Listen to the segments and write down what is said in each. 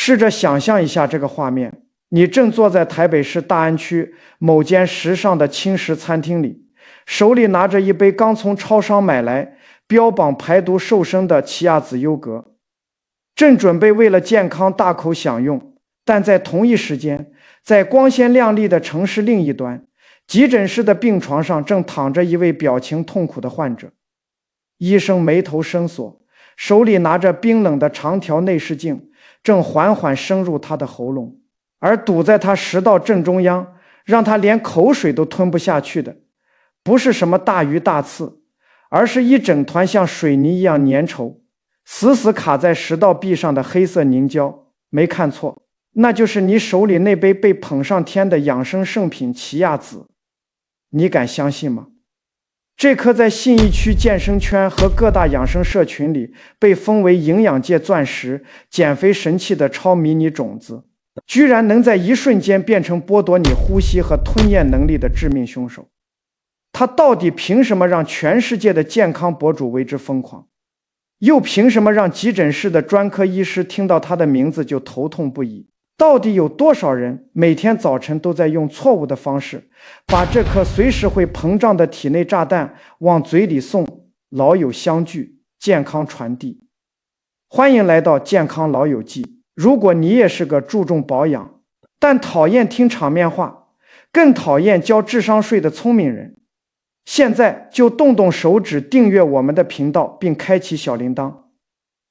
试着想象一下这个画面，你正坐在台北市大安区某间时尚的轻食餐厅里，手里拿着一杯刚从超商买来标榜排毒瘦身的奇亚籽优格，正准备为了健康大口享用，但在同一时间，在光鲜亮丽的城市另一端，急诊室的病床上正躺着一位表情痛苦的患者。医生眉头深锁，手里拿着冰冷的长条内视镜，正缓缓深入他的喉咙，而堵在他食道正中央，让他连口水都吞不下去的，不是什么大鱼大刺，而是一整团像水泥一样粘稠，死死卡在食道壁上的黑色凝胶。没看错，那就是你手里那杯被捧上天的养生圣品奇亚籽。你敢相信吗？这颗在信义区健身圈和各大养生社群里被封为营养界钻石、减肥神器的超迷你种子，居然能在一瞬间变成剥夺你呼吸和吞咽能力的致命凶手。它到底凭什么让全世界的健康博主为之疯狂？又凭什么让急诊室的专科医师听到它的名字就头痛不已？到底有多少人每天早晨都在用错误的方式把这颗随时会膨胀的体内炸弹往嘴里送？老友相聚，健康传递。欢迎来到健康老友记。如果你也是个注重保养但讨厌听场面话，更讨厌交智商税的聪明人，现在就动动手指订阅我们的频道并开启小铃铛。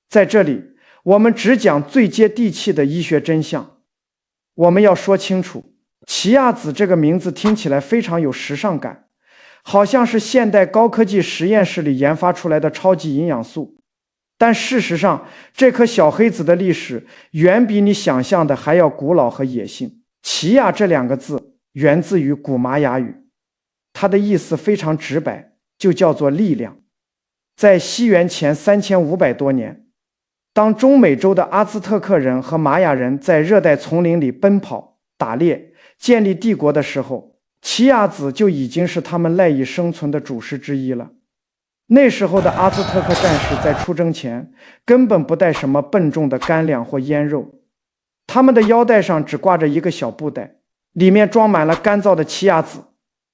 在这里，我们只讲最接地气的医学真相。我们要说清楚，奇亚籽这个名字听起来非常有时尚感，好像是现代高科技实验室里研发出来的超级营养素。但事实上，这颗小黑籽的历史远比你想象的还要古老和野性。奇亚这两个字源自于古玛雅语，它的意思非常直白，就叫做力量。在西元前3500多年，当中美洲的阿兹特克人和玛雅人在热带丛林里奔跑、打猎、建立帝国的时候，奇亚籽就已经是他们赖以生存的主食之一了。那时候的阿兹特克战士在出征前根本不带什么笨重的干粮或腌肉，他们的腰带上只挂着一个小布袋，里面装满了干燥的奇亚籽。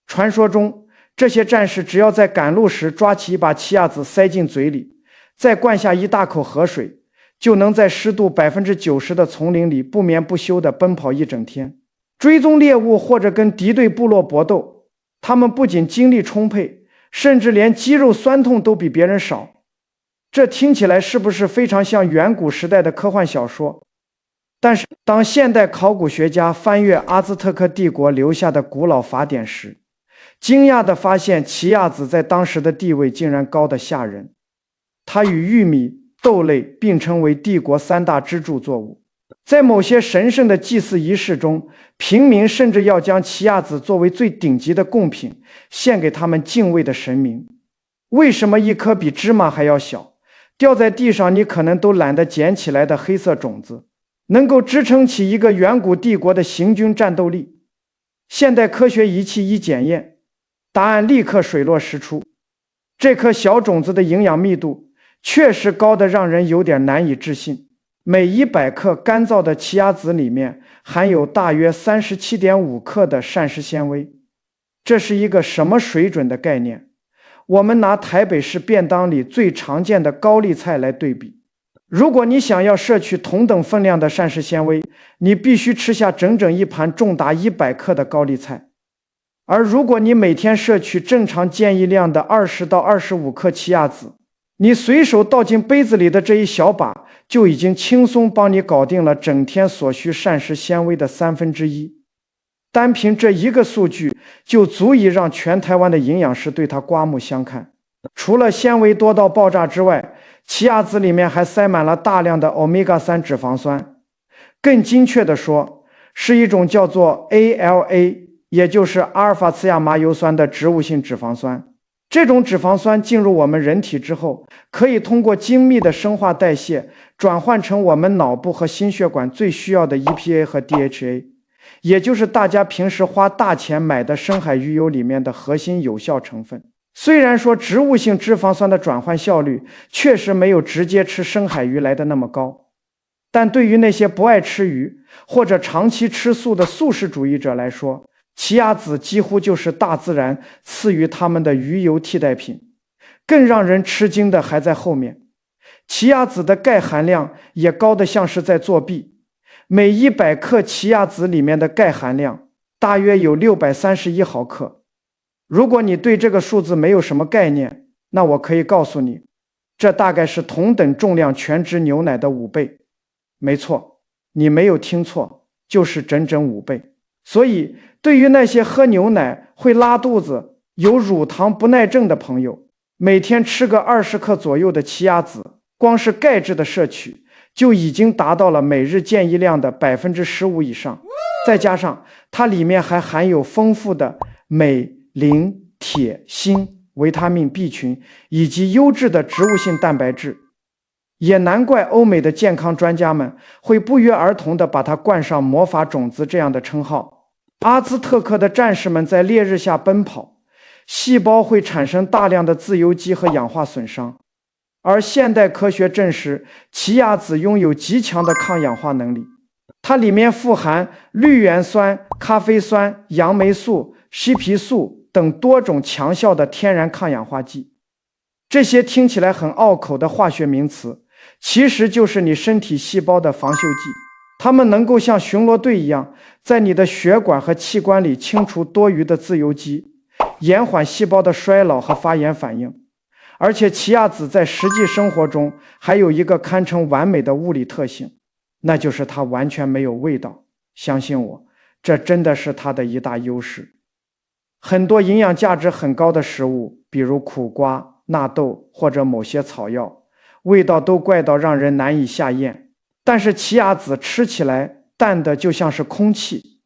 传说中，这些战士只要在赶路时抓起一把奇亚籽塞进嘴里，再灌下一大口河水，就能在湿度 90% 的丛林里不眠不休地奔跑一整天，追踪猎物或者跟敌对部落搏斗。他们不仅精力充沛，甚至连肌肉酸痛都比别人少。这听起来是不是非常像远古时代的科幻小说？但是当现代考古学家翻阅阿兹特克帝国留下的古老法典时，惊讶地发现奇亚籽在当时的地位竟然高得吓人。它与玉米、豆类并称为帝国3大支柱作物。在某些神圣的祭祀仪式中，平民甚至要将奇亚籽作为最顶级的贡品献给他们敬畏的神明。为什么一颗比芝麻还要小，掉在地上你可能都懒得捡起来的黑色种子能够支撑起一个远古帝国的行军战斗力？现代科学仪器一检验，答案立刻水落石出。这颗小种子的营养密度确实高得让人有点难以置信。每100克干燥的奇亚籽里面含有大约 37.5 克的膳食纤维。这是一个什么水准的概念？我们拿台北市便当里最常见的高丽菜来对比。如果你想要摄取同等分量的膳食纤维，你必须吃下整整一盘重达100克的高丽菜。而如果你每天摄取正常建议量的20到25克奇亚籽，你随手倒进杯子里的这一小把就已经轻松帮你搞定了整天所需膳食纤维的1/3。单凭这一个数据就足以让全台湾的营养师对它刮目相看。除了纤维多到爆炸之外，奇亚籽里面还塞满了大量的 Omega-3 脂肪酸，更精确地说，是一种叫做 ALA， 也就是阿尔法次亚麻油酸的植物性脂肪酸。这种脂肪酸进入我们人体之后，可以通过精密的生化代谢转换成我们脑部和心血管最需要的 EPA 和 DHA， 也就是大家平时花大钱买的深海鱼油里面的核心有效成分。虽然说植物性脂肪酸的转换效率确实没有直接吃深海鱼来的那么高，但对于那些不爱吃鱼或者长期吃素的素食主义者来说，奇亚籽几乎就是大自然赐予他们的鱼油替代品。更让人吃惊的还在后面，奇亚籽的钙含量也高得像是在作弊。每100克奇亚籽里面的钙含量大约有631毫克。如果你对这个数字没有什么概念，那我可以告诉你，这大概是同等重量全脂牛奶的5倍。没错，你没有听错，就是整整5倍。所以，对于那些喝牛奶会拉肚子、有乳糖不耐症的朋友，每天吃个20克左右的奇亚籽，光是钙质的摄取就已经达到了每日建议量的15%以上。再加上它里面还含有丰富的镁、磷、铁、锌、维他命 B 群以及优质的植物性蛋白质，也难怪欧美的健康专家们会不约而同地把它冠上魔法种子这样的称号。阿兹特克的战士们在烈日下奔跑，细胞会产生大量的自由基和氧化损伤，而现代科学证实奇亚籽拥有极强的抗氧化能力。它里面富含绿原酸、咖啡酸、杨霉素、西皮素等多种强效的天然抗氧化剂。这些听起来很拗口的化学名词，其实就是你身体细胞的防锈剂。它们能够像巡逻队一样，在你的血管和器官里清除多余的自由基，延缓细胞的衰老和发炎反应。而且奇亚籽在实际生活中还有一个堪称完美的物理特性，那就是它完全没有味道。相信我，这真的是它的一大优势。很多营养价值很高的食物，比如苦瓜、纳豆或者某些草药，味道都怪到让人难以下咽。但是奇亚籽吃起来淡的就像是空气，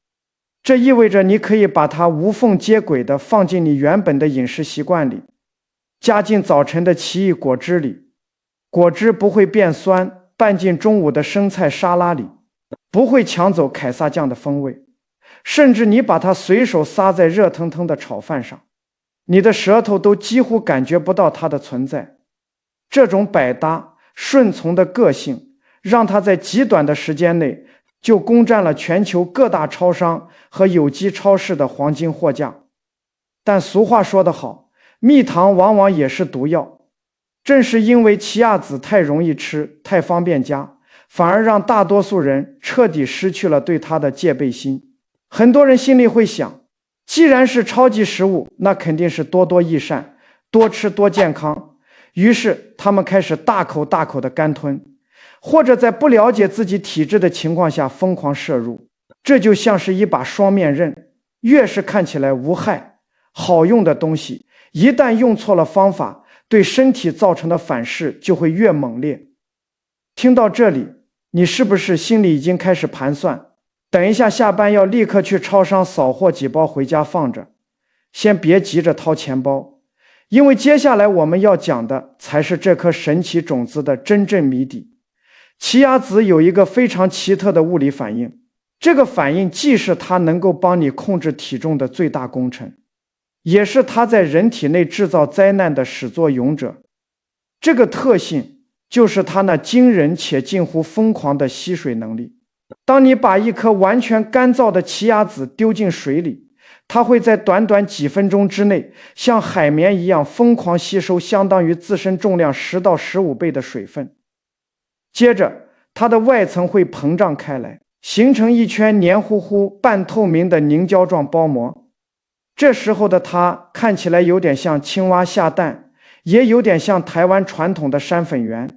这意味着你可以把它无缝接轨地放进你原本的饮食习惯里，加进早晨的奇异果汁里，果汁不会变酸，拌进中午的生菜沙拉里，不会抢走凯撒酱的风味，甚至你把它随手撒在热腾腾的炒饭上，你的舌头都几乎感觉不到它的存在。这种百搭顺从的个性让它在极短的时间内就攻占了全球各大超商和有机超市的黄金货架。但俗话说得好，蜜糖往往也是毒药。正是因为奇亚籽太容易吃、太方便加，反而让大多数人彻底失去了对它的戒备心。很多人心里会想，既然是超级食物，那肯定是多多益善，多吃多健康。于是他们开始大口大口的干吞，或者在不了解自己体质的情况下疯狂摄入。这就像是一把双面刃，越是看起来无害、好用的东西，一旦用错了方法，对身体造成的反噬就会越猛烈。听到这里，你是不是心里已经开始盘算，等一下下班要立刻去超商扫货几包回家放着，先别急着掏钱包，因为接下来我们要讲的才是这颗神奇种子的真正谜底。奇亚籽有一个非常奇特的物理反应，这个反应既是它能够帮你控制体重的最大功臣，也是它在人体内制造灾难的始作俑者。这个特性就是它那惊人且近乎疯狂的吸水能力。当你把一颗完全干燥的奇亚籽丢进水里，它会在短短几分钟之内像海绵一样疯狂吸收相当于自身重量10到15倍的水分。接着它的外层会膨胀开来，形成一圈黏糊糊半透明的凝胶状包膜。这时候的它看起来有点像青蛙下蛋，也有点像台湾传统的山粉圆。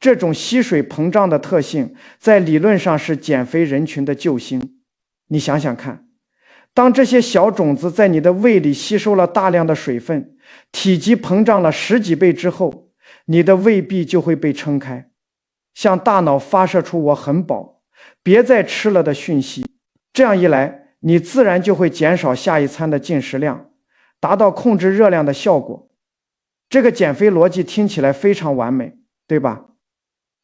这种吸水膨胀的特性在理论上是减肥人群的救星。你想想看，当这些小种子在你的胃里吸收了大量的水分，体积膨胀了10几倍之后，你的胃壁就会被撑开，向大脑发射出我很饱，别再吃了的讯息。这样一来，你自然就会减少下一餐的进食量，达到控制热量的效果。这个减肥逻辑听起来非常完美，对吧？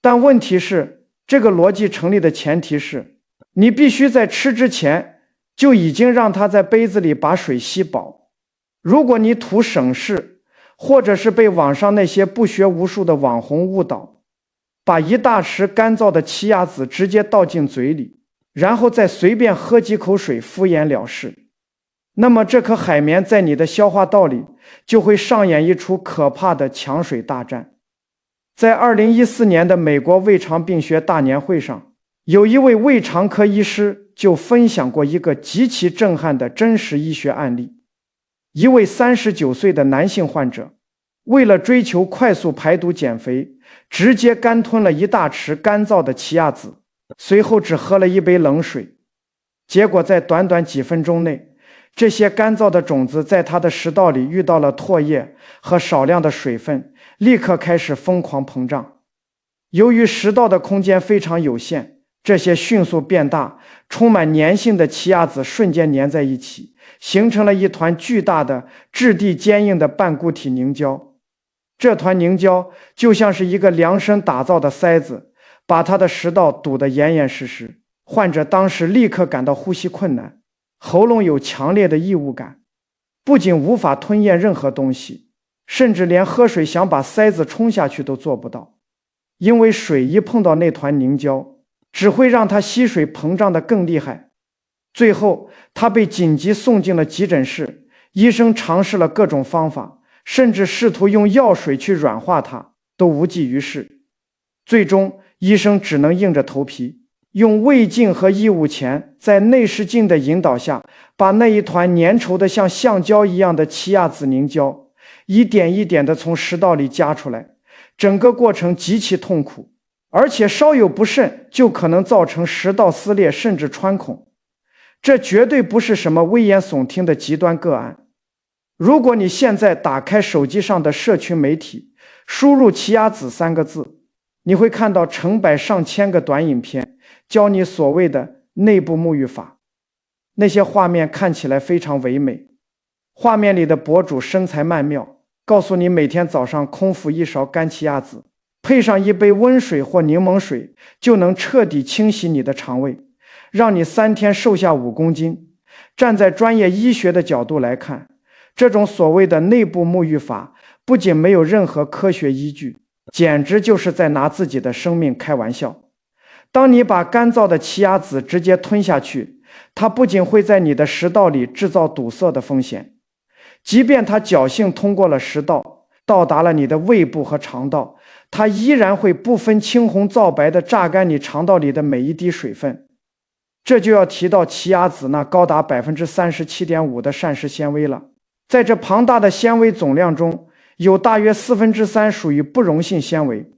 但问题是，这个逻辑成立的前提是，你必须在吃之前就已经让它在杯子里把水吸饱。如果你图省事，或者是被网上那些不学无术的网红误导，把一大匙干燥的奇亚籽直接倒进嘴里，然后再随便喝几口水敷衍了事。那么这颗海绵在你的消化道里就会上演一出可怕的抢水大战。在2014年的美国胃肠病学大年会上，有一位胃肠科医师就分享过一个极其震撼的真实医学案例。一位39岁的男性患者，为了追求快速排毒减肥，直接干吞了一大匙干燥的奇亚籽，随后只喝了一杯冷水。结果在短短几分钟内，这些干燥的种子在他的食道里遇到了唾液和少量的水分，立刻开始疯狂膨胀。由于食道的空间非常有限，这些迅速变大、充满粘性的奇亚籽瞬间粘在一起，形成了一团巨大的、质地坚硬的半固体凝胶。这团凝胶就像是一个量身打造的塞子，把他的食道堵得严严实实。患者当时立刻感到呼吸困难，喉咙有强烈的异物感，不仅无法吞咽任何东西，甚至连喝水想把塞子冲下去都做不到，因为水一碰到那团凝胶，只会让他吸水膨胀得更厉害。最后他被紧急送进了急诊室，医生尝试了各种方法，甚至试图用药水去软化它，都无济于事。最终医生只能硬着头皮，用胃镜和异物钳在内视镜的引导下，把那一团粘稠的像橡胶一样的奇亚籽凝胶一点一点地从食道里夹出来。整个过程极其痛苦，而且稍有不慎就可能造成食道撕裂甚至穿孔。这绝对不是什么危言耸听的极端个案。如果你现在打开手机上的社群媒体，输入奇亚籽3个字，你会看到成百上千个短影片，教你所谓的内部沐浴法。那些画面看起来非常唯美，画面里的博主身材曼妙，告诉你每天早上空腹一勺干奇亚籽，配上一杯温水或柠檬水，就能彻底清洗你的肠胃，让你3天瘦下5公斤。站在专业医学的角度来看，这种所谓的内部沐浴法不仅没有任何科学依据，简直就是在拿自己的生命开玩笑。当你把干燥的奇亚籽直接吞下去，它不仅会在你的食道里制造堵塞的风险，即便它侥幸通过了食道，到达了你的胃部和肠道，它依然会不分青红皂白地榨干你肠道里的每一滴水分。这就要提到奇亚籽那高达 37.5% 的膳食纤维了。在这庞大的纤维总量中，有大约3/4属于不溶性纤维。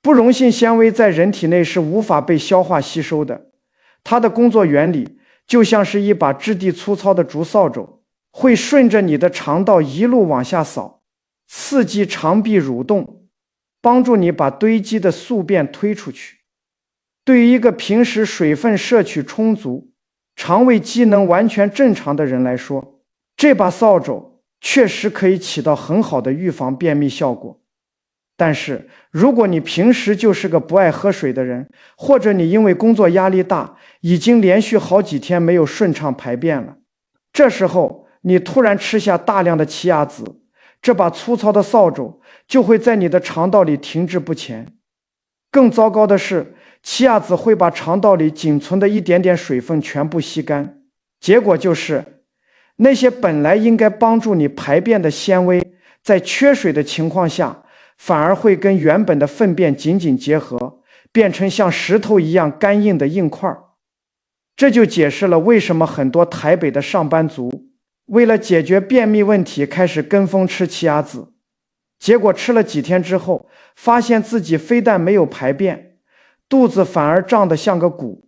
不溶性纤维在人体内是无法被消化吸收的，它的工作原理就像是一把质地粗糙的竹扫帚，会顺着你的肠道一路往下扫，刺激肠壁蠕动，帮助你把堆积的宿便推出去。对于一个平时水分摄取充足、肠胃机能完全正常的人来说，这把扫帚确实可以起到很好的预防便秘效果。但是如果你平时就是个不爱喝水的人，或者你因为工作压力大，已经连续好几天没有顺畅排便了，这时候你突然吃下大量的奇亚籽，这把粗糙的扫帚就会在你的肠道里停滞不前。更糟糕的是，奇亚籽会把肠道里仅存的一点点水分全部吸干，结果就是那些本来应该帮助你排便的纤维，在缺水的情况下，反而会跟原本的粪便紧紧结合，变成像石头一样干硬的硬块。这就解释了为什么很多台北的上班族为了解决便秘问题开始跟风吃奇亚籽，结果吃了几天之后，发现自己非但没有排便，肚子反而胀得像个鼓，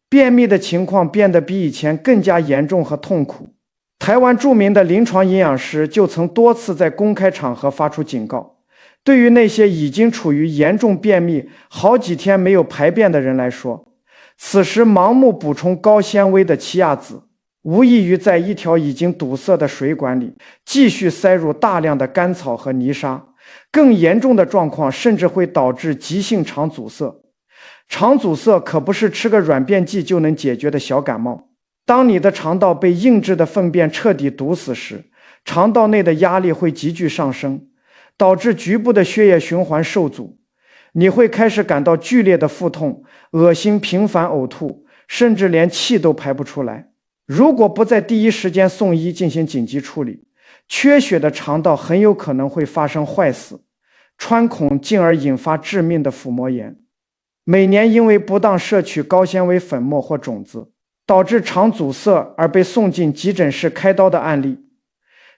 便秘的情况变得比以前更加严重和痛苦。台湾著名的临床营养师就曾多次在公开场合发出警告，对于那些已经处于严重便秘、好几天没有排便的人来说，此时盲目补充高纤维的奇亚籽，无异于在一条已经堵塞的水管里继续塞入大量的干草和泥沙，更严重的状况甚至会导致急性肠阻塞。肠阻塞可不是吃个软便剂就能解决的小感冒。当你的肠道被硬质的粪便彻底堵死时，肠道内的压力会急剧上升，导致局部的血液循环受阻，你会开始感到剧烈的腹痛、恶心、频繁呕吐，甚至连气都排不出来。如果不在第一时间送医进行紧急处理，缺血的肠道很有可能会发生坏死、穿孔，进而引发致命的腹膜炎。每年因为不当摄取高纤维粉末或种子，导致肠阻塞而被送进急诊室开刀的案例，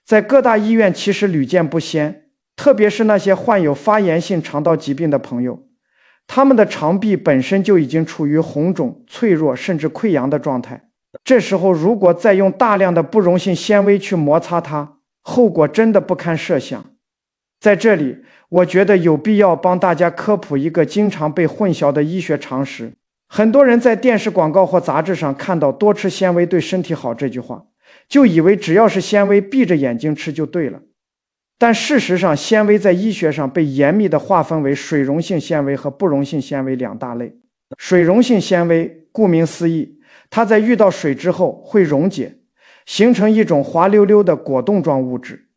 在各大医院其实屡见不鲜，特别是那些患有发炎性肠道疾病的朋友，他们的肠壁本身就已经处于红肿、脆弱甚至溃疡的状态。这时候如果再用大量的不溶性纤维去摩擦它，后果真的不堪设想。在这里，我觉得有必要帮大家科普一个经常被混淆的医学常识。很多人在电视广告或杂志上看到多吃纤维对身体好这句话，就以为只要是纤维闭着眼睛吃就对了。但事实上，纤维在医学上被严密地划分为水溶性纤维和不溶性纤维两大类。水溶性纤维顾名思义，它在遇到水之后会溶解，形成一种滑溜溜的果冻状物质。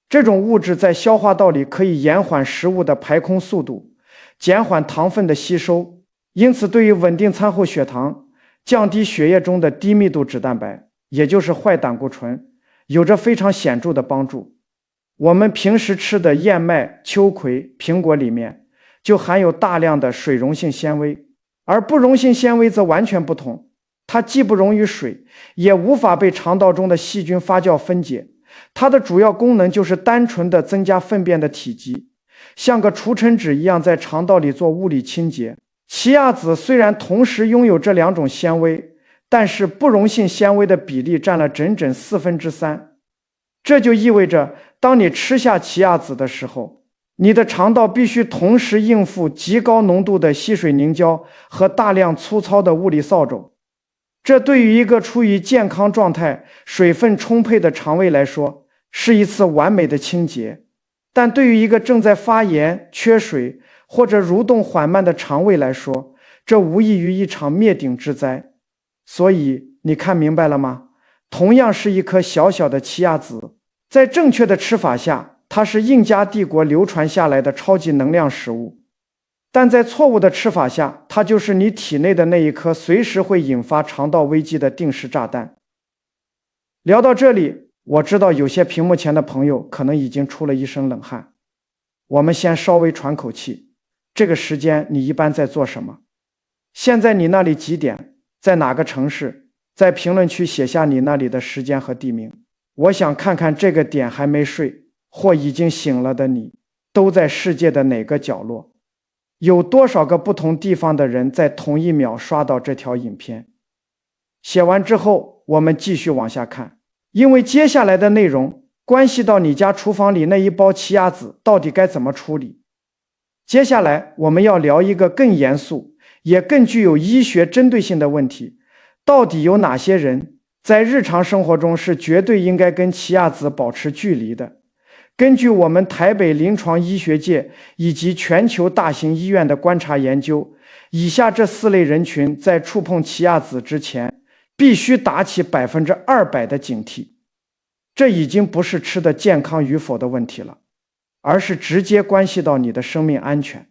这种物质在消化道里可以延缓食物的排空速度，减缓糖分的吸收，因此对于稳定餐后血糖、降低血液中的低密度脂蛋白，也就是坏胆固醇，有着非常显著的帮助。我们平时吃的燕麦、秋葵、苹果里面就含有大量的水溶性纤维，而不溶性纤维则完全不同，它既不溶于水，也无法被肠道中的细菌发酵分解，它的主要功能就是单纯的增加粪便的体积，像个除尘纸一样在肠道里做物理清洁。奇亚籽虽然同时拥有这两种纤维，但是不溶性纤维的比例占了整整3/4，这就意味着当你吃下奇亚籽的时候，你的肠道必须同时应付极高浓度的稀水凝胶和大量粗糙的物理扫帚。这对于一个处于健康状态、水分充沛的肠胃来说，是一次完美的清洁，但对于一个正在发炎、缺水或者蠕动缓慢的肠胃来说，这无异于一场灭顶之灾。所以你看明白了吗？同样是一颗小小的奇亚籽，在正确的吃法下，它是印加帝国流传下来的超级能量食物，但在错误的吃法下，它就是你体内的那一颗随时会引发肠道危机的定时炸弹。聊到这里，我知道有些屏幕前的朋友可能已经出了一身冷汗，我们先稍微喘口气。这个时间你一般在做什么？现在你那里几点？在哪个城市？在评论区写下你那里的时间和地名。我想看看这个点还没睡或已经醒了的你，都在世界的哪个角落？有多少个不同地方的人在同一秒刷到这条影片？写完之后，我们继续往下看，因为接下来的内容关系到你家厨房里那一包奇亚籽到底该怎么处理。接下来我们要聊一个更严肃也更具有医学针对性的问题，到底有哪些人在日常生活中是绝对应该跟奇亚籽保持距离的？根据我们台北临床医学界以及全球大型医院的观察研究，以下这4类人群在触碰奇亚籽之前，必须打起200%的警惕。这已经不是吃的健康与否的问题了，而是直接关系到你的生命安全。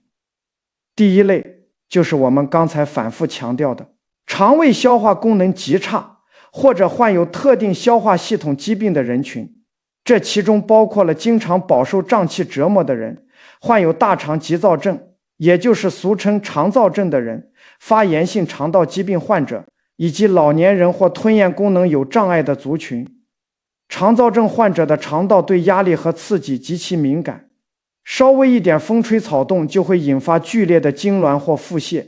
第一类就是我们刚才反复强调的，肠胃消化功能极差或者患有特定消化系统疾病的人群，这其中包括了经常饱受胀气折磨的人，患有大肠急躁症，也就是俗称肠躁症的人，发炎性肠道疾病患者，以及老年人或吞咽功能有障碍的族群。肠躁症患者的肠道对压力和刺激极其敏感，稍微一点风吹草动就会引发剧烈的痉挛或腹泻。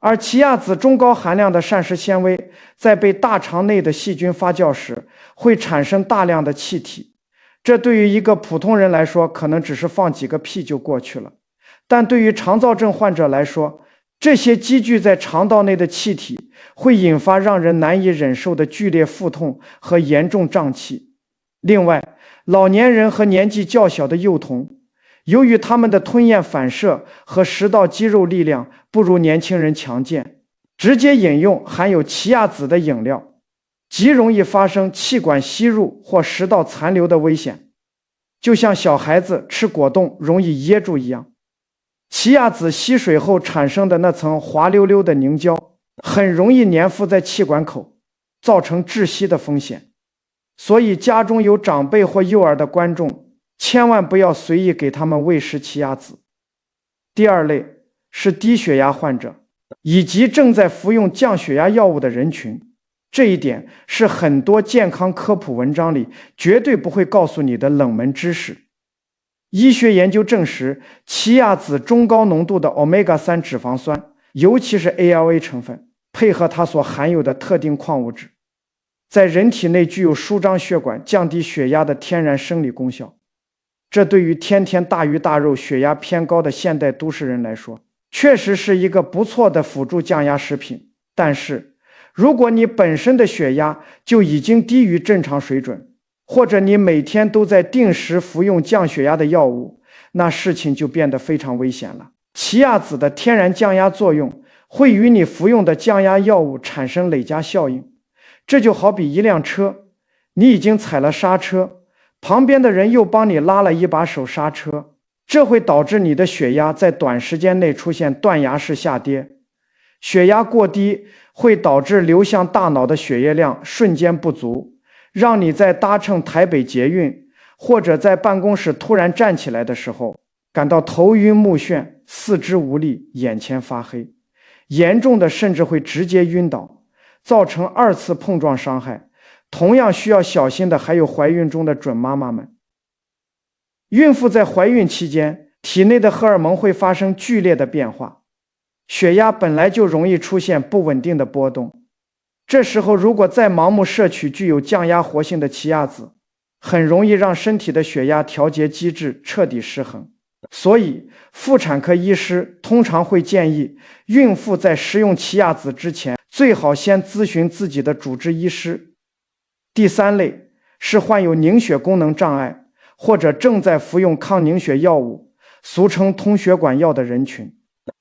而奇亚籽中高含量的膳食纤维在被大肠内的细菌发酵时，会产生大量的气体，这对于一个普通人来说可能只是放几个屁就过去了，但对于肠躁症患者来说，这些积聚在肠道内的气体会引发让人难以忍受的剧烈腹痛和严重胀气。另外，老年人和年纪较小的幼童，由于他们的吞咽反射和食道肌肉力量不如年轻人强健，直接饮用含有奇亚籽的饮料，极容易发生气管吸入或食道残留的危险，就像小孩子吃果冻容易噎住一样。奇亚籽吸水后产生的那层滑溜溜的凝胶，很容易粘附在气管口，造成窒息的风险。所以家中有长辈或幼儿的观众，千万不要随意给他们喂食奇亚籽。第二类是低血压患者以及正在服用降血压药物的人群，这一点是很多健康科普文章里绝对不会告诉你的冷门知识。医学研究证实，奇亚籽中高浓度的 Omega-3 脂肪酸，尤其是 ALA 成分，配合它所含有的特定矿物质，在人体内具有舒张血管、降低血压的天然生理功效。这对于天天大鱼大肉、血压偏高的现代都市人来说，确实是一个不错的辅助降压食品。但是，如果你本身的血压就已经低于正常水准，或者你每天都在定时服用降血压的药物，那事情就变得非常危险了。奇亚籽的天然降压作用会与你服用的降压药物产生累加效应。这就好比一辆车，你已经踩了刹车，旁边的人又帮你拉了一把手刹车，这会导致你的血压在短时间内出现断崖式下跌。血压过低会导致流向大脑的血液量瞬间不足，让你在搭乘台北捷运或者在办公室突然站起来的时候，感到头晕目眩、四肢无力、眼前发黑，严重的甚至会直接晕倒，造成2次碰撞伤害。同样需要小心的还有怀孕中的准妈妈们。孕妇在怀孕期间，体内的荷尔蒙会发生剧烈的变化，血压本来就容易出现不稳定的波动，这时候如果再盲目摄取具有降压活性的奇亚籽，很容易让身体的血压调节机制彻底失衡。所以妇产科医师通常会建议孕妇在食用奇亚籽之前，最好先咨询自己的主治医师。第三类是患有凝血功能障碍或者正在服用抗凝血药物，俗称通血管药的人群。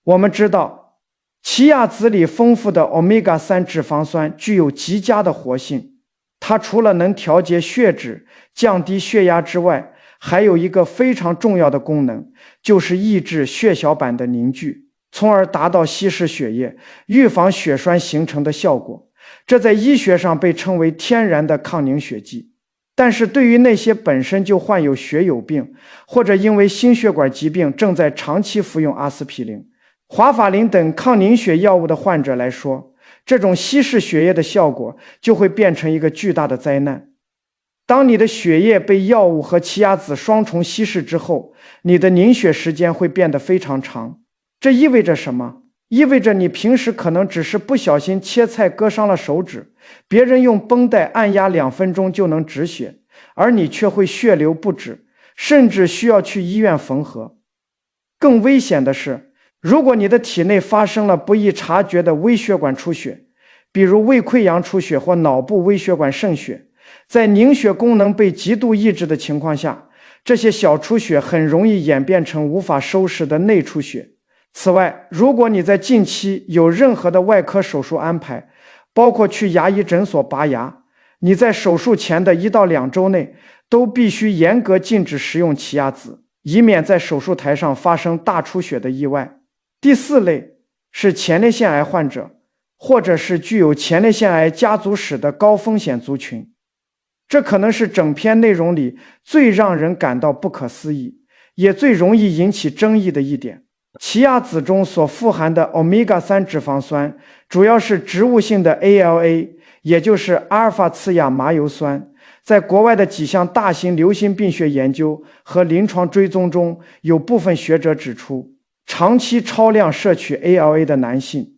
我们知道，奇亚籽里丰富的 Omega-3 脂肪酸具有极佳的活性，它除了能调节血脂、降低血压之外，还有一个非常重要的功能，就是抑制血小板的凝聚，从而达到稀释血液、预防血栓形成的效果。这在医学上被称为天然的抗凝血剂。但是对于那些本身就患有血友病，或者因为心血管疾病正在长期服用阿司匹林、华法林等抗凝血药物的患者来说，这种稀释血液的效果就会变成一个巨大的灾难。当你的血液被药物和奇亚籽双重稀释之后，你的凝血时间会变得非常长。这意味着什么？意味着你平时可能只是不小心切菜割伤了手指，别人用绷带按压2分钟就能止血，而你却会血流不止，甚至需要去医院缝合。更危险的是，如果你的体内发生了不易察觉的微血管出血，比如胃溃疡出血或脑部微血管渗血，在凝血功能被极度抑制的情况下，这些小出血很容易演变成无法收拾的内出血。此外，如果你在近期有任何的外科手术安排，包括去牙医诊所拔牙，你在手术前的1到2周内都必须严格禁止食用奇亚籽，以免在手术台上发生大出血的意外。第4类是前列腺癌患者，或者是具有前列腺癌家族史的高风险族群。这可能是整篇内容里最让人感到不可思议，也最容易引起争议的一点。奇亚籽中所富含的 Omega-3 脂肪酸主要是植物性的 ALA， 也就是阿尔法次亚麻油酸。在国外的几项大型流行病学研究和临床追踪中，有部分学者指出，长期超量摄取 ALA 的男性，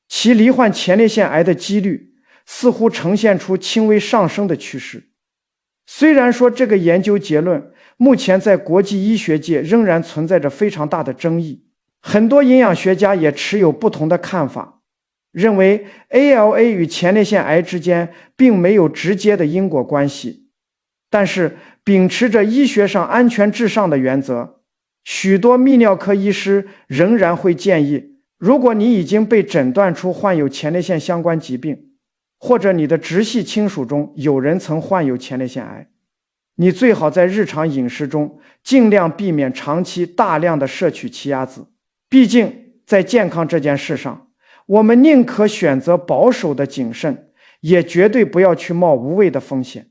其罹患前列腺癌的几率似乎呈现出轻微上升的趋势。虽然说这个研究结论目前在国际医学界仍然存在着非常大的争议，很多营养学家也持有不同的看法，认为 ALA 与前列腺癌之间并没有直接的因果关系。但是秉持着医学上安全至上的原则，许多泌尿科医师仍然会建议，如果你已经被诊断出患有前列腺相关疾病，或者你的直系亲属中有人曾患有前列腺癌，你最好在日常饮食中尽量避免长期大量的摄取奇亚籽。毕竟在健康这件事上，我们宁可选择保守的谨慎，也绝对不要去冒无谓的风险。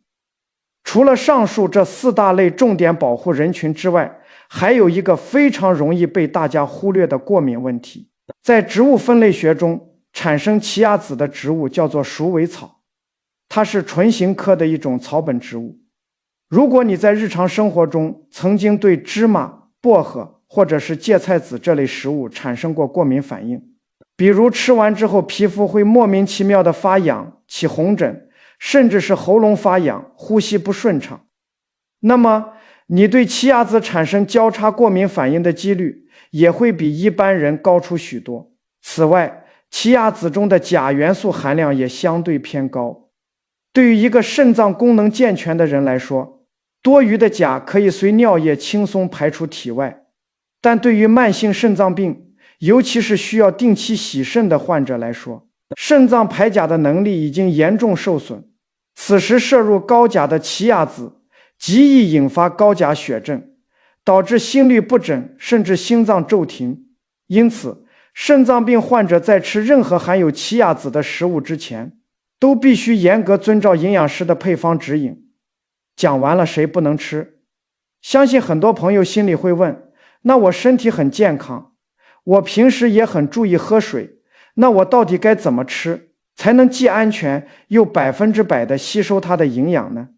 除了上述这4大类重点保护人群之外，还有一个非常容易被大家忽略的过敏问题。在植物分类学中，产生奇亚籽的植物叫做鼠尾草，它是唇形科的一种草本植物。如果你在日常生活中曾经对芝麻、薄荷或者是芥菜籽这类食物产生过过敏反应，比如吃完之后皮肤会莫名其妙的发痒、起红疹，甚至是喉咙发痒、呼吸不顺畅，那么你对奇亚籽产生交叉过敏反应的几率也会比一般人高出许多。此外，奇亚籽中的钾元素含量也相对偏高。对于一个肾脏功能健全的人来说，多余的钾可以随尿液轻松排出体外，但对于慢性肾脏病，尤其是需要定期洗肾的患者来说，肾脏排钾的能力已经严重受损。此时摄入高钾的奇亚籽极易引发高钾血症，导致心律不整，甚至心脏骤停。因此，肾脏病患者在吃任何含有奇亚籽的食物之前，都必须严格遵照营养师的配方指引。讲完了谁不能吃？相信很多朋友心里会问，那我身体很健康，我平时也很注意喝水，那我到底该怎么吃，才能既安全又100%的吸收它的营养呢？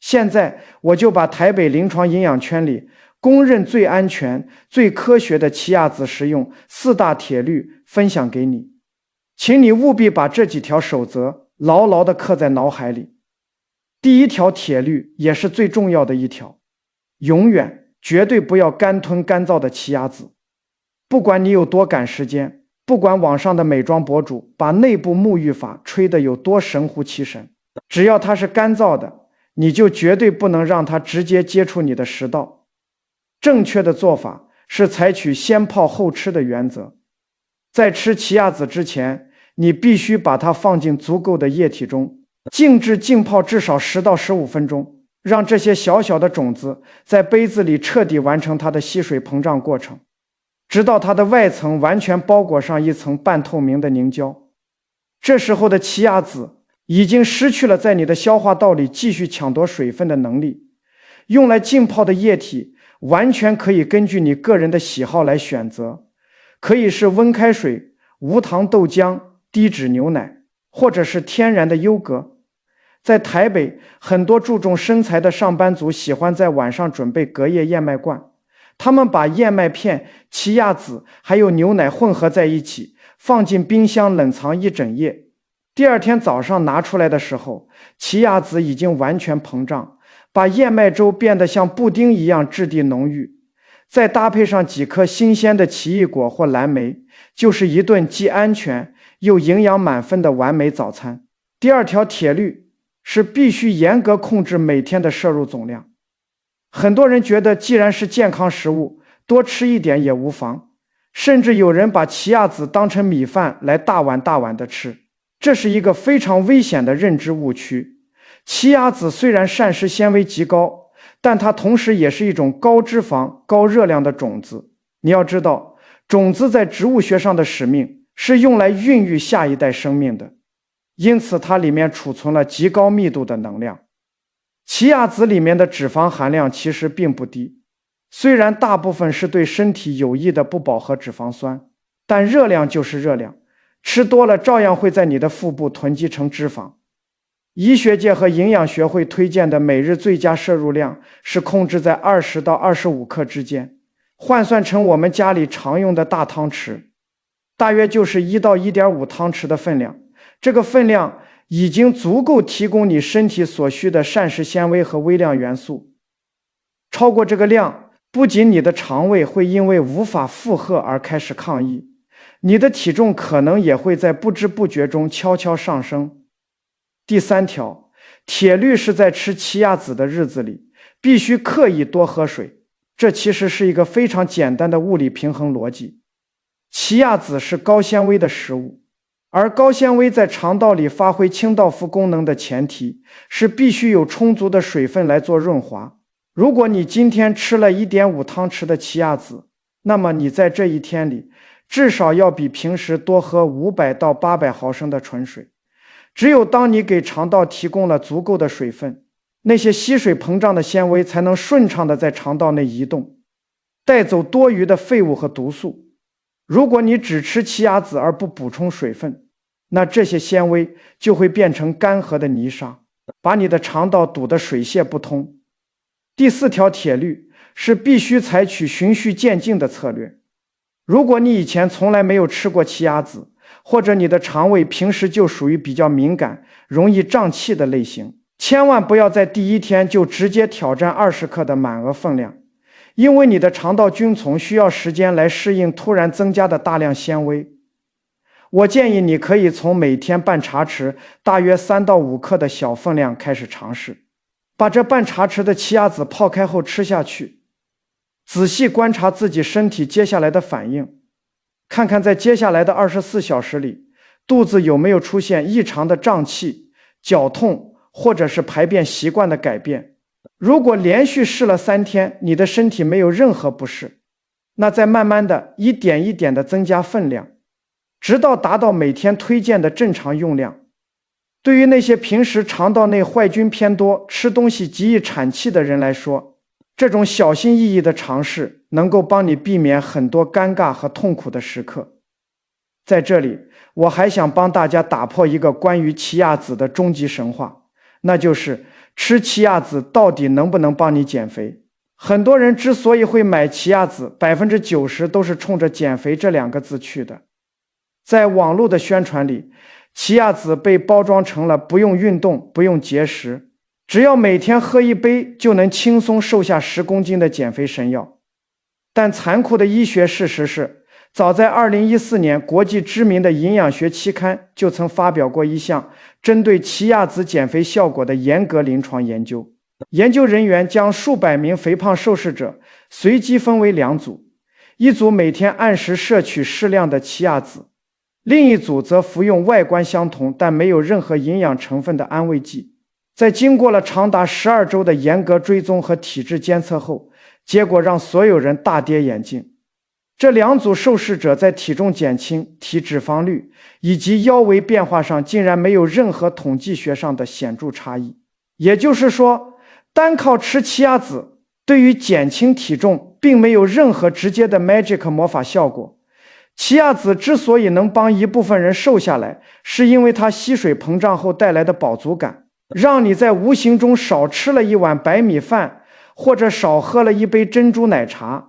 现在我就把台北临床营养圈里公认最安全、最科学的奇亚籽食用4大铁律分享给你，请你务必把这几条守则牢牢地刻在脑海里。第一条铁律也是最重要的一条，永远绝对不要干吞干燥的奇亚籽。不管你有多赶时间，不管网上的美妆博主把内部沐浴法吹得有多神乎其神，只要它是干燥的，你就绝对不能让它直接接触你的食道。正确的做法是采取先泡后吃的原则。在吃奇亚籽之前，你必须把它放进足够的液体中，静置浸泡至少10到15分钟，让这些小小的种子在杯子里彻底完成它的吸水膨胀过程，直到它的外层完全包裹上一层半透明的凝胶。这时候的奇亚籽已经失去了在你的消化道里继续抢夺水分的能力。用来浸泡的液体完全可以根据你个人的喜好来选择，可以是温开水、无糖豆浆、低脂牛奶，或者是天然的优格。在台北，很多注重身材的上班族喜欢在晚上准备隔夜燕麦罐，他们把燕麦片、奇亚籽还有牛奶混合在一起，放进冰箱冷藏一整夜。第二天早上拿出来的时候，奇亚籽已经完全膨胀，把燕麦粥变得像布丁一样质地浓郁。再搭配上几颗新鲜的奇异果或蓝莓，就是一顿既安全又营养满分的完美早餐。第二条铁律是必须严格控制每天的摄入总量。很多人觉得既然是健康食物，多吃一点也无妨，甚至有人把奇亚籽当成米饭来大碗大碗的吃，这是一个非常危险的认知误区。奇亚籽虽然膳食纤维极高，但它同时也是一种高脂肪、高热量的种子。你要知道，种子在植物学上的使命是用来孕育下一代生命的，因此它里面储存了极高密度的能量。奇亚籽里面的脂肪含量其实并不低，虽然大部分是对身体有益的不饱和脂肪酸，但热量就是热量，吃多了照样会在你的腹部囤积成脂肪。医学界和营养学会推荐的每日最佳摄入量是控制在20到25克之间，换算成我们家里常用的大汤匙，大约就是1到1.5汤匙的分量。这个分量已经足够提供你身体所需的膳食纤维和微量元素。超过这个量，不仅你的肠胃会因为无法负荷而开始抗议，你的体重可能也会在不知不觉中悄悄上升。第三条，铁律是在吃奇亚籽的日子里，必须刻意多喝水。这其实是一个非常简单的物理平衡逻辑。奇亚籽是高纤维的食物，而高纤维在肠道里发挥清道夫功能的前提是必须有充足的水分来做润滑。如果你今天吃了1.5汤匙的奇亚籽，那么你在这一天里至少要比平时多喝500到800毫升的纯水。只有当你给肠道提供了足够的水分，那些吸水膨胀的纤维才能顺畅地在肠道内移动，带走多余的废物和毒素。如果你只吃奇亚籽而不补充水分，那这些纤维就会变成干涸的泥沙，把你的肠道堵得水泄不通。第4条铁律是必须采取循序渐进的策略。如果你以前从来没有吃过奇亚籽，或者你的肠胃平时就属于比较敏感、容易胀气的类型，千万不要在第1天就直接挑战20克的满额分量，因为你的肠道菌丛需要时间来适应突然增加的大量纤维。我建议你可以从每天半茶匙大约3到5克的小分量开始尝试，把这半茶匙的奇亚籽泡开后吃下去，仔细观察自己身体接下来的反应，看看在接下来的24小时里，肚子有没有出现异常的胀气、绞痛或者是排便习惯的改变。如果连续试了3天，你的身体没有任何不适，那再慢慢的一点一点的增加分量，直到达到每天推荐的正常用量。对于那些平时肠道内坏菌偏多、吃东西极易产气的人来说，这种小心翼翼的尝试能够帮你避免很多尴尬和痛苦的时刻。在这里，我还想帮大家打破一个关于奇亚籽的终极神话，那就是吃奇亚籽到底能不能帮你减肥？很多人之所以会买奇亚籽，90%都是冲着减肥这2个字去的。在网络的宣传里，奇亚籽被包装成了不用运动、不用节食，只要每天喝1杯就能轻松瘦下10公斤的减肥神药。但残酷的医学事实是，早在2014年，国际知名的营养学期刊就曾发表过一项针对奇亚籽减肥效果的严格临床研究。研究人员将数百名肥胖受试者随机分为2组，一组每天按时摄取适量的奇亚籽，另一组则服用外观相同但没有任何营养成分的安慰剂。在经过了长达12周的严格追踪和体质监测后，结果让所有人大跌眼镜。这2组受试者在体重减轻、体脂肪率以及腰围变化上竟然没有任何统计学上的显著差异。也就是说，单靠吃奇亚籽对于减轻体重并没有任何直接的 magic 魔法效果。奇亚籽之所以能帮一部分人瘦下来，是因为它吸水膨胀后带来的饱足感，让你在无形中少吃了1碗白米饭，或者少喝了1杯珍珠奶茶。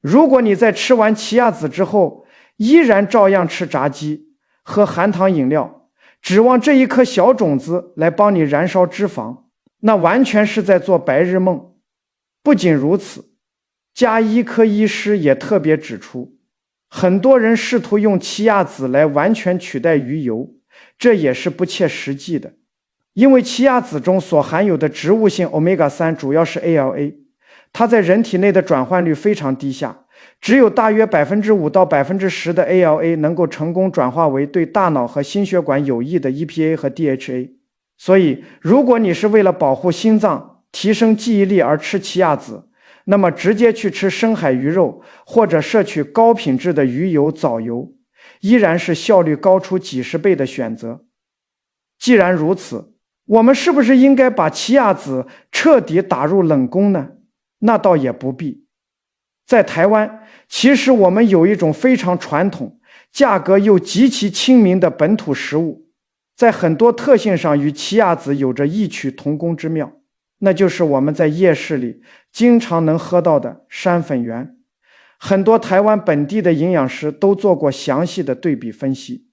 如果你在吃完奇亚籽之后，依然照样吃炸鸡、喝含糖饮料，指望这一颗小种子来帮你燃烧脂肪，那完全是在做白日梦。不仅如此，加医科医师也特别指出，很多人试图用奇亚籽来完全取代鱼油，这也是不切实际的。因为奇亚籽中所含有的植物性 Omega-3 主要是 ALA， 它在人体内的转换率非常低下，只有大约 5% 到 10% 的 ALA 能够成功转化为对大脑和心血管有益的 EPA 和 DHA。 所以如果你是为了保护心脏、提升记忆力而吃奇亚籽，那么直接去吃深海鱼肉或者摄取高品质的鱼油、藻油，依然是效率高出几十倍的选择。既然如此，我们是不是应该把奇亚籽彻底打入冷宫呢？那倒也不必。在台湾，其实我们有一种非常传统、价格又极其亲民的本土食物，在很多特性上与奇亚籽有着异曲同工之妙，那就是我们在夜市里经常能喝到的山粉圆。很多台湾本地的营养师都做过详细的对比分析，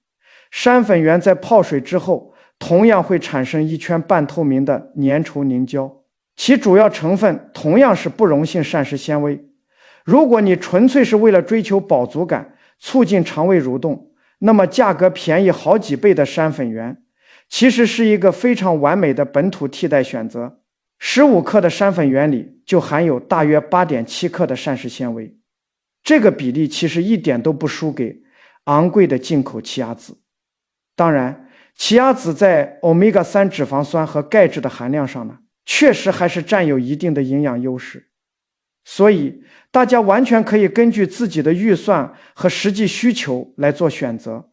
山粉圆在泡水之后同样会产生一圈半透明的粘稠凝胶，其主要成分同样是不溶性膳食纤维。如果你纯粹是为了追求饱足感、促进肠胃蠕动，那么价格便宜好几倍的山粉圆其实是一个非常完美的本土替代选择。15克的山粉圆里就含有大约 8.7 克的膳食纤维，这个比例其实一点都不输给昂贵的进口奇亚籽。当然，奇亚籽在 Omega-3 脂肪酸和钙质的含量上呢，确实还是占有一定的营养优势。所以大家完全可以根据自己的预算和实际需求来做选择，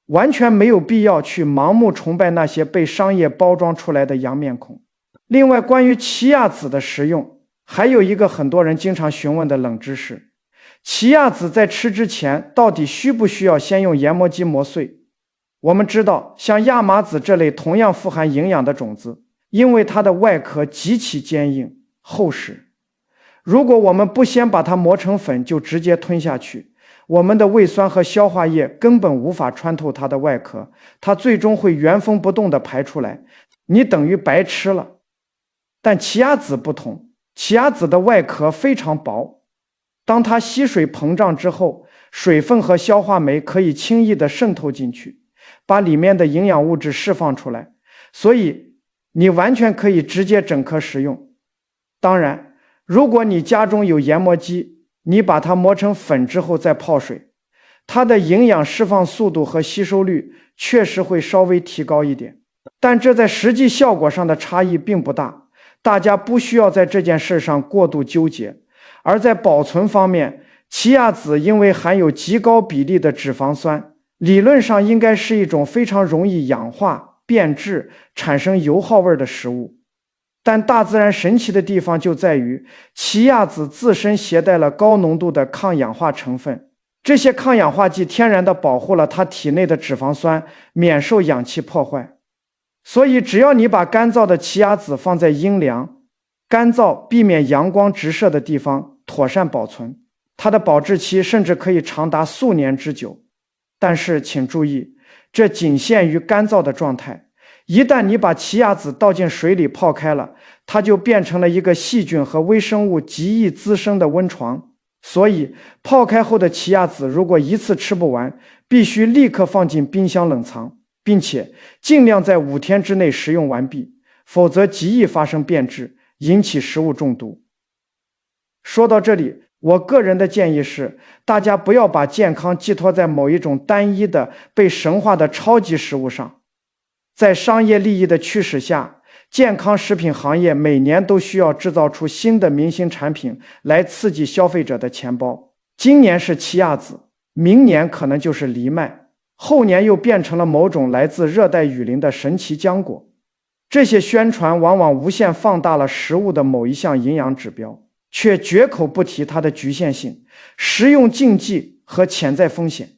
完全没有必要去盲目崇拜那些被商业包装出来的洋面孔。另外，关于奇亚籽的食用，还有一个很多人经常询问的冷知识：奇亚籽在吃之前到底需不需要先用研磨机磨碎？我们知道，像亚麻籽这类同样富含营养的种子，因为它的外壳极其坚硬厚实，如果我们不先把它磨成粉就直接吞下去，我们的胃酸和消化液根本无法穿透它的外壳，它最终会原封不动地排出来，你等于白吃了。但奇亚籽不同，奇亚籽的外壳非常薄，当它吸水膨胀之后，水分和消化酶可以轻易地渗透进去，把里面的营养物质释放出来，所以你完全可以直接整颗食用。当然，如果你家中有研磨机，你把它磨成粉之后再泡水，它的营养释放速度和吸收率确实会稍微提高一点，但这在实际效果上的差异并不大，大家不需要在这件事上过度纠结。而在保存方面，奇亚籽因为含有极高比例的脂肪酸，理论上应该是一种非常容易氧化、变质、产生油耗味的食物。但大自然神奇的地方就在于，奇亚籽自身携带了高浓度的抗氧化成分，这些抗氧化剂天然地保护了它体内的脂肪酸免受氧气破坏。所以只要你把干燥的奇亚籽放在阴凉、干燥、避免阳光直射的地方妥善保存，它的保质期甚至可以长达数年之久。但是请注意，这仅限于干燥的状态，一旦你把奇亚籽倒进水里泡开了，它就变成了一个细菌和微生物极易滋生的温床。所以泡开后的奇亚籽如果一次吃不完，必须立刻放进冰箱冷藏，并且尽量在5天之内食用完毕，否则极易发生变质，引起食物中毒。说到这里，我个人的建议是，大家不要把健康寄托在某一种单一的被神化的超级食物上。在商业利益的驱使下，健康食品行业每年都需要制造出新的明星产品来刺激消费者的钱包。今年是奇亚籽，明年可能就是藜麦，后年又变成了某种来自热带雨林的神奇浆果。这些宣传往往无限放大了食物的某一项营养指标，却绝口不提它的局限性、食用禁忌和潜在风险。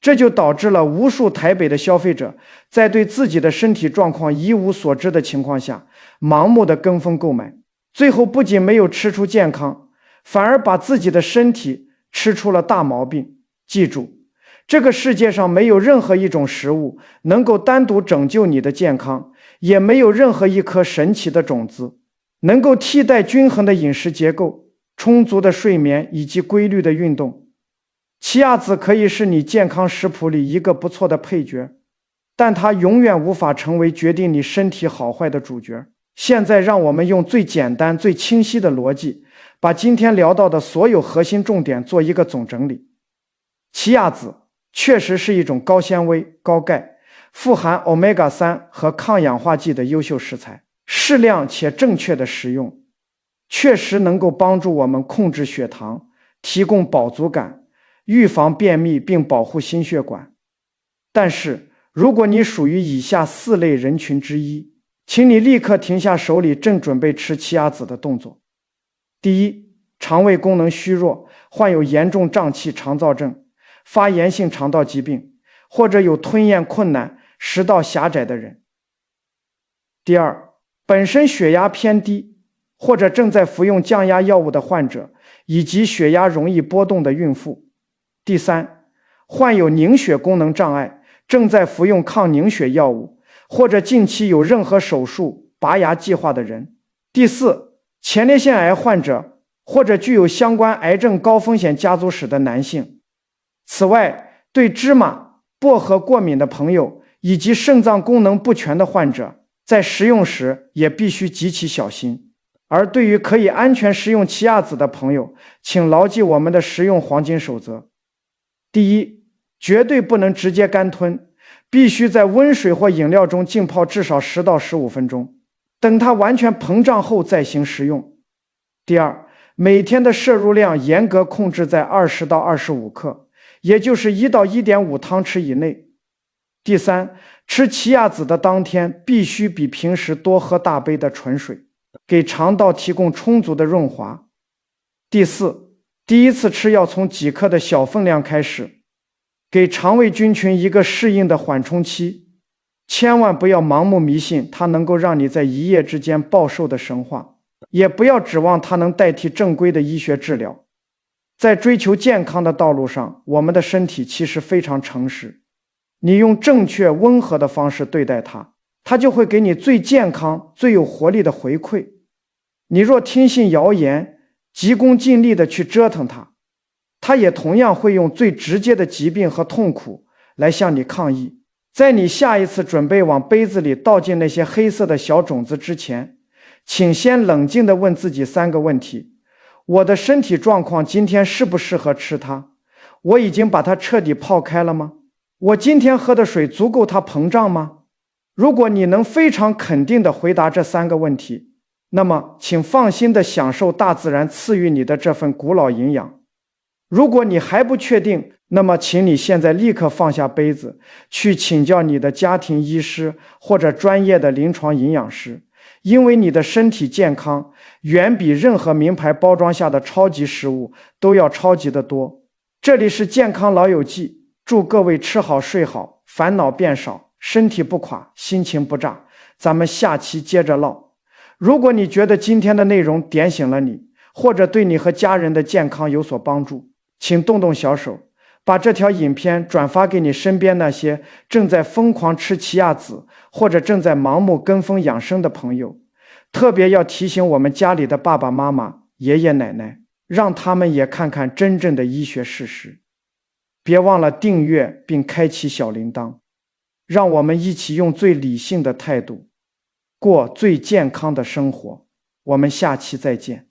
这就导致了无数台北的消费者在对自己的身体状况一无所知的情况下，盲目的跟风购买，最后不仅没有吃出健康，反而把自己的身体吃出了大毛病。记住，这个世界上没有任何一种食物能够单独拯救你的健康，也没有任何一颗神奇的种子能够替代均衡的饮食结构、充足的睡眠以及规律的运动。奇亚籽可以是你健康食谱里一个不错的配角，但它永远无法成为决定你身体好坏的主角。现在让我们用最简单、最清晰的逻辑，把今天聊到的所有核心重点做一个总整理。奇亚籽确实是一种高纤维、高钙、富含 Omega-3 和抗氧化剂的优秀食材，适量且正确的食用，确实能够帮助我们控制血糖，提供饱足感，预防便秘并保护心血管。但是如果你属于以下4类人群之一，请你立刻停下手里正准备吃奇亚籽的动作。第一，肠胃功能虚弱，患有严重胀气肠燥症、发炎性肠道疾病，或者有吞咽困难、食道狭窄的人。第二，本身血压偏低，或者正在服用降压药物的患者，以及血压容易波动的孕妇。第三，患有凝血功能障碍，正在服用抗凝血药物，或者近期有任何手术、拔牙计划的人。第四，前列腺癌患者，或者具有相关癌症高风险家族史的男性。此外，对芝麻、薄荷过敏的朋友，以及肾脏功能不全的患者，在食用时也必须极其小心。而对于可以安全食用奇亚籽的朋友，请牢记我们的食用黄金守则。第一，绝对不能直接干吞，必须在温水或饮料中浸泡至少10到15分钟，等它完全膨胀后再行食用。第二，每天的摄入量严格控制在20到25克，也就是1到1.5汤匙以内。第三，吃奇亚籽的当天必须比平时多喝大杯的纯水，给肠道提供充足的润滑。第四，第一次吃要从几克的小分量开始，给肠胃菌群一个适应的缓冲期。千万不要盲目迷信它能够让你在一夜之间暴瘦的神话，也不要指望它能代替正规的医学治疗。在追求健康的道路上，我们的身体其实非常诚实，你用正确温和的方式对待它，它就会给你最健康最有活力的回馈。你若听信谣言，急功近利地去折腾它，它也同样会用最直接的疾病和痛苦来向你抗议。在你下一次准备往杯子里倒进那些黑色的小种子之前，请先冷静地问自己3个问题：我的身体状况今天适不适合吃它？我已经把它彻底泡开了吗？我今天喝的水足够它膨胀吗？如果你能非常肯定地回答这3个问题，那么请放心地享受大自然赐予你的这份古老营养。如果你还不确定，那么请你现在立刻放下杯子，去请教你的家庭医师或者专业的临床营养师，因为你的身体健康远比任何名牌包装下的超级食物都要超级的多。这里是健康老友记，祝各位吃好睡好，烦恼变少，身体不垮，心情不炸。咱们下期接着唠。如果你觉得今天的内容点醒了你，或者对你和家人的健康有所帮助，请动动小手，把这条影片转发给你身边那些正在疯狂吃奇亚籽或者正在盲目跟风养生的朋友。特别要提醒我们家里的爸爸妈妈、爷爷奶奶，让他们也看看真正的医学事实。别忘了订阅并开启小铃铛，让我们一起用最理性的态度过最健康的生活。我们下期再见。